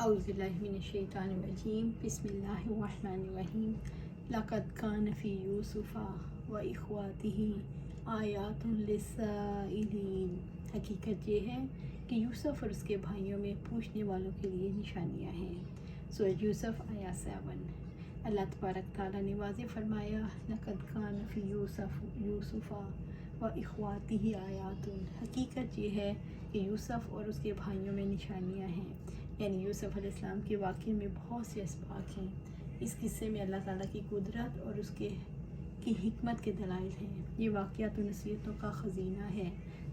اعوذ باللہ من الشیطان الرجیم بسم اللہ الرحمن الرحیم لقد کان فی یوسف و اخواتہ آیات للسائلین۔ حقیقت یہ ہے کہ یوسف اور اس کے بھائیوں میں پوچھنے والوں کے لیے نشانیاں ہیں۔ سورۃ یوسف آیات 7۔ اللہ تبارک تعالیٰ نے واضح فرمایا لقد کان فی یوسف و اخواتہ آیات۔ حقیقت یہ ہے کہ یوسف اور اس کے بھائیوں میں نشانیاں ہیں، یعنی یوسف علیہ السلام کے واقعے میں بہت سے اسباق ہیں۔ اس قصے میں اللہ تعالیٰ کی قدرت اور اس کی حکمت کے دلائل ہیں۔ یہ واقعات و نصیحتوں کا خزینہ ہے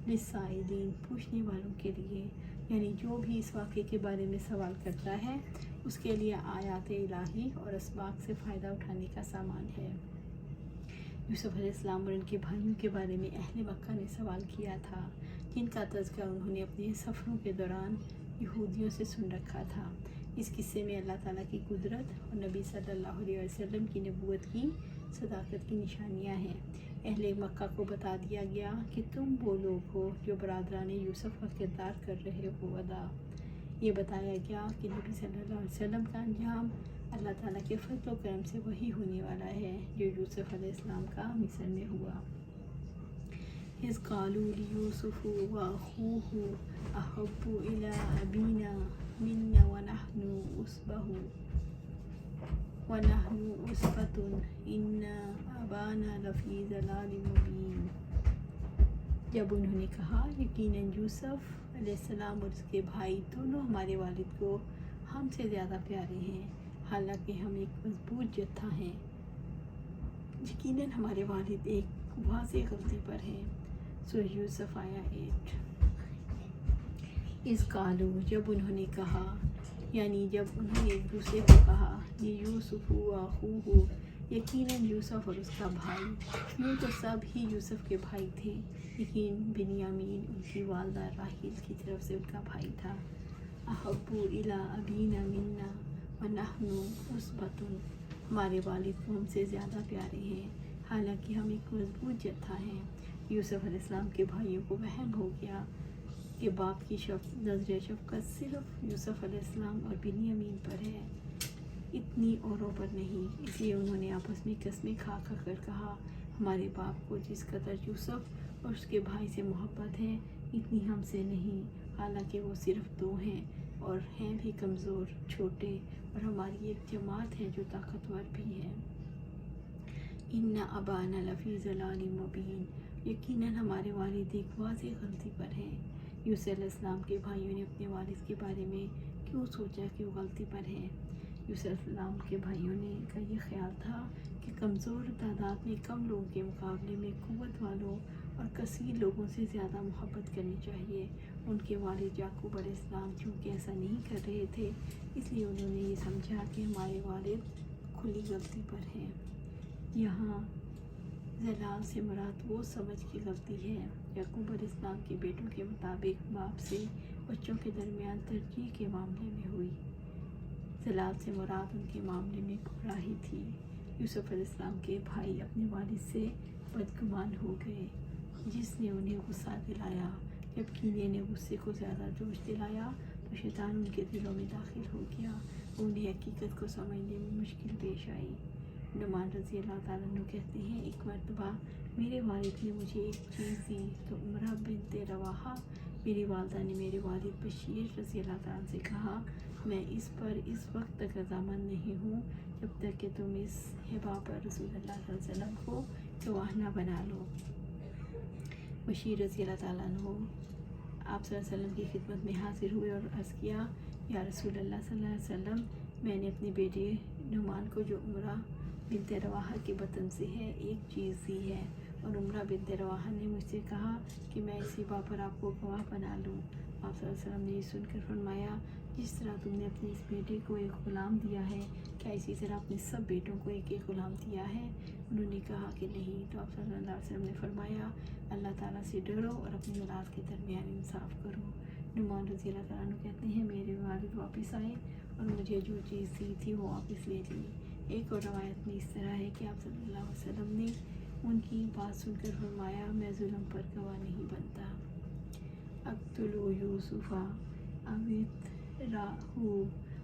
للسائلین، پوچھنے والوں کے لیے، یعنی جو بھی اس واقعے کے بارے میں سوال کرتا ہے اس کے لیے آیات الہی اور اسباق سے فائدہ اٹھانے کا سامان ہے۔ یوسف علیہ السلام اور ان کے بھائیوں کے بارے میں اہل مکہ نے سوال کیا تھا، جن کا تذکرہ انہوں نے اپنے سفروں کے دوران یہودیوں سے سن رکھا تھا۔ اس قصے میں اللہ تعالیٰ کی قدرت اور نبی صلی اللہ علیہ وسلم کی نبوت کی صداقت کی نشانیاں ہیں۔ اہل مکہ کو بتا دیا گیا کہ تم وہ لوگ ہو جو برادران یوسف کا کردار کر رہے ہو ادا۔ یہ بتایا گیا کہ نبی صلی اللہ علیہ وسلم کا انجام اللہ تعالیٰ کے فضل و کرم سے وہی ہونے والا ہے جو یوسف علیہ السلام کا مصر میں ہوا۔ اذ قالوا لیوسف واخوہ احب الی ابینا منا ونحن عصبۃ ان ابانا لفی ضلال مبین۔ جب انہوں نے کہا یقیناً یوسف علیہ السلام اور اس کے بھائی دونوں ہمارے والد کو ہم سے زیادہ پیارے ہیں، حالانکہ ہم ایک مضبوط جتھا ہیں۔ یقیناً ہمارے والد ایک واضح غلطی پر ہیں۔ سورۃ یوسف آیا 8۔ اس قالو، جب انہوں نے کہا، یعنی جب انہوں نے ایک دوسرے کو کہا، یہ یوسف و اخوہ، یقیناً یوسف اور اس کا بھائی، یوں تو سب ہی یوسف کے بھائی تھے، لیکن بنیامین ان کی والدہ راحیل کی طرف سے ان کا بھائی تھا۔ احب الی ابینا منا ونحن عصبۃ، ہمارے والد کو ہم سے زیادہ پیارے ہیں، حالانکہ ہم ایک مضبوط جتھا ہیں۔ یوسف علیہ السلام کے بھائیوں کو وہم ہو گیا کہ باپ کی نظر شفقت صرف یوسف علیہ السلام اور بنیامین پر ہے، اتنی اوروں پر نہیں، اس لیے انہوں نے آپس میں قسمیں کھا کر کہا، ہمارے باپ کو جس قدر یوسف اور اس کے بھائی سے محبت ہے اتنی ہم سے نہیں، حالانکہ وہ صرف دو ہیں اور ہیں بھی کمزور، چھوٹے، اور ہماری ایک جماعت ہے جو طاقتور بھی ہے۔ ان ابانا لفی ضلال مبین، یقیناً ہمارے والد ایک واضح غلطی پر ہیں۔ یوسف علیہ السلام کے بھائیوں نے اپنے والد کے بارے میں کیوں سوچا کہ وہ غلطی پر ہیں؟ یوسف علیہ السلام کے بھائیوں کا یہ خیال تھا کہ کمزور تعداد میں کم لوگوں کے مقابلے میں قوت والوں اور کثیر لوگوں سے زیادہ محبت کرنی چاہیے۔ ان کے والد یعقوب علیہ السلام چونکہ ایسا نہیں کر رہے تھے، اس لیے انہوں نے یہ سمجھا کہ ہمارے والد کھلی غلطی پر ہیں۔ یہاں ضلال سے مراد وہ سمجھ کی غلطی ہے۔ یعقوب علیہ السلام کے بیٹوں کے مطابق باپ سے بچوں کے درمیان ترجیح کے معاملے میں ہوئی۔ ضلال سے مراد ان کے معاملے میں گمراہی تھی۔ یوسف علیہ السلام کے بھائی اپنے والد سے بدگمان ہو گئے، جس نے انہیں غصہ دلایا۔ جب کینے نے غصے کو زیادہ جوش دلایا تو شیطان ان کے دلوں میں داخل ہو گیا، انہیں حقیقت کو سمجھنے میں مشکل پیش آئی۔ نعمان رضی اللہ تعالیٰ عنہ کہتے ہیں، ایک مرتبہ میرے والد نے مجھے ایک چیز دی تو عمرہ بنت رواحہ میری والدہ نے میرے والد بشیر رضی اللہ تعالیٰ عنہ سے کہا، میں اس پر اس وقت تک رضامند نہیں ہوں جب تک کہ تم اس ہبہ پر رسول اللہ صلی اللہ علیہ وسلم کو گواہ نہ بنا لو۔ بشیر رضی اللہ تعالیٰ عنہ آپ صلی اللہ علیہ وسلم کی خدمت میں حاضر ہوئے اور عرض کیا، یا رسول اللہ صلی اللہ علیہ وسلم، میں نے اپنے بیٹے نعمان کو جو عمرہ بنت رواحہ کے بطن سے ہے ایک چیز دی ہے، اور عمرہ بنت رواحہ نے مجھ سے کہا کہ میں اسی بات پر آپ کو گواہ بنا لوں۔ آپ صلی اللہ علیہ وسلم نے یہ سن کر فرمایا، جس طرح تم نے اپنے اس بیٹے کو ایک غلام دیا ہے، کیا اسی طرح اپنے سب بیٹوں کو ایک ایک غلام دیا ہے؟ انہوں نے کہا کہ نہیں۔ تو آپ صلی اللہ علیہ وسلم نے فرمایا، اللہ تعالیٰ سے ڈرو اور اپنی اولاد کے درمیان انصاف کرو۔ نعمان رضی اللہ تعالیٰ عنہ کہتے ہیں، میرے والد واپس آئے اور مجھے جو چیز دی تھی وہ واپس لے لی۔ ایک اور روایت میں اس طرح ہے کہ آپ صلی اللہ علیہ وسلم نے ان کی بات سن کر فرمایا، میں ظلم پر گواہ نہیں بنتا۔ اقتلوا یوسف او اطرحوہ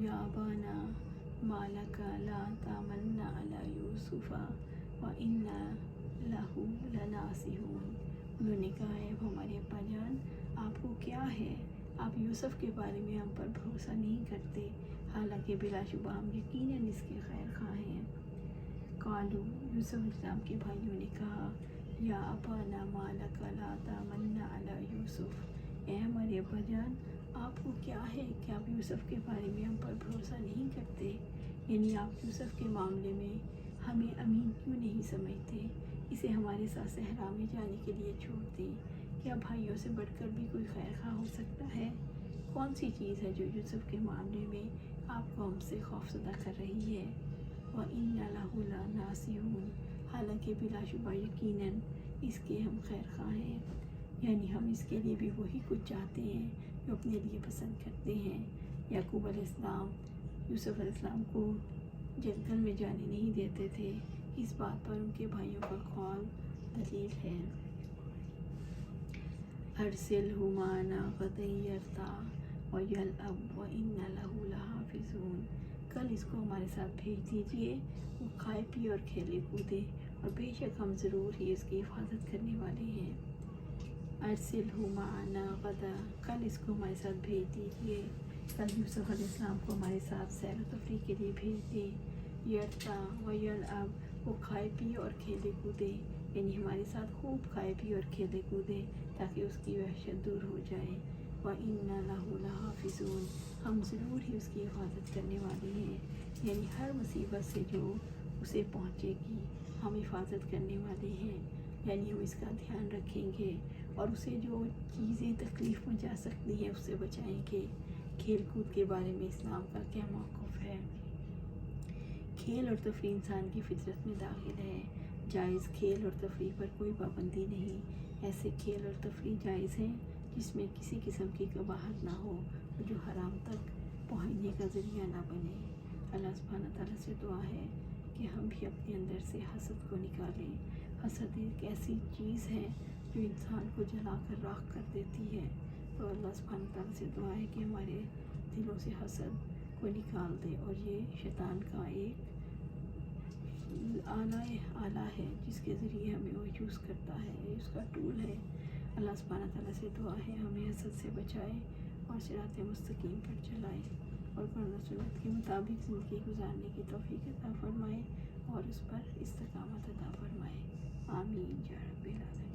یا ابانا ما لک لا تامنا علی یوسف وإنا لہ لناصحون۔ انہوں نے کہا ہے ہمارے ابا جان آپ کو کیا ہے، آپ یوسف کے بارے میں ہم پر بھروسہ نہیں کرتے، حالانکہ بلا شبہ ہم یقیناً اس کے خیر خواہ ہیں۔ قالوا، یوسف علیہ السلام کے بھائیوں نے کہا، یا ابانا ما لک لا تامنا علی یوسف، اے ہمارے ابا جان آپ کو کیا ہے کہ آپ یوسف کے بارے میں ہم پر بھروسہ نہیں کرتے، یعنی آپ یوسف کے معاملے میں ہمیں امین کیوں نہیں سمجھتے، اسے ہمارے ساتھ صحرا میں جانے کے لیے چھوڑ دیں، کیا بھائیوں سے بڑھ کر بھی کوئی خیر خواہ ہو سکتا ہے؟ کون سی چیز ہے جو یوسف کے معاملے میں آپ کو ہم سے خوفزدہ کر رہی ہے؟ وَإِنَّ لَهُ لَنَاصِحُونَ، حالانکہ بلا شبہ یقیناً اس کے ہم خیر خواہ ہیں، یعنی ہم اس کے لیے بھی وہی کچھ چاہتے ہیں جو اپنے لیے پسند کرتے ہیں۔ یعقوب علیہ السلام یوسف علیہ السلام کو جنگل میں جانے نہیں دیتے تھے، اس بات پر ان کے بھائیوں کا قول دلیل ہے۔ أرسلہ معنا غدا یرتع ویلعب وإنا لہ لحافظون، کل اس کو ہمارے ساتھ بھیج دیجیے، وہ کھائے پیے اور کھیلے کودے، اور بے شک ہم ضرور ہی اس کی حفاظت کرنے والے ہیں۔ ارسلہ معنا غدا، کل اس کو ہمارے ساتھ بھیج دیجیے، کل یوسف علیہ السلام کو ہمارے ساتھ سیر و تفریح کے لیے بھیج دیں۔ یرتع ویلعب، وہ کھائے پیے اور کھیلے کودے، یعنی ہمارے ساتھ خوب کھائے پیے اور کھیلے کودے تاکہ اس کی وحشت دور ہو جائے۔ وَإِنَّا لَهُ لَحَافِظُونَ، ہم ضرور ہی اس کی حفاظت کرنے والے ہیں، یعنی ہر مصیبت سے جو اسے پہنچے گی ہم حفاظت کرنے والے ہیں، یعنی ہم اس کا دھیان رکھیں گے اور اسے جو چیزیں تکلیف پہنچا سکتی ہیں اس سے بچائیں گے۔ کھیل کود کے بارے میں اسلام کا کیا موقف ہے؟ کھیل اور تفریح انسان کی فطرت میں داخل ہے، جائز کھیل اور تفریح پر کوئی پابندی نہیں۔ ایسے کھیل اور تفریح جائز ہیں جس میں کسی قسم کی قباحت نہ ہو اور جو حرام تک پہنچنے کا ذریعہ نہ بنے۔ اللہ سبحانہ تعالیٰ سے دعا ہے کہ ہم بھی اپنے اندر سے حسد کو نکالیں۔ حسد ایک ایسی چیز ہے جو انسان کو جلا کر راکھ کر دیتی ہے، تو اللہ سبحانہ تعالیٰ سے دعا ہے کہ ہمارے دلوں سے حسد کو نکال دے، اور یہ شیطان کا ایک آلہ ہے جس کے ذریعے ہمیں وہ یوز کرتا ہے، اس کا ٹول ہے۔ اللہ سبحانہ تعالیٰ سے دعا ہے ہمیں حسد سے بچائے اور صراط مستقیم پر چلائے، اور قرآن و سنت کے مطابق زندگی گزارنے کی توفیق عطا فرمائے اور اس پر استقامت عطا فرمائے۔ آمین یا رب العالمین۔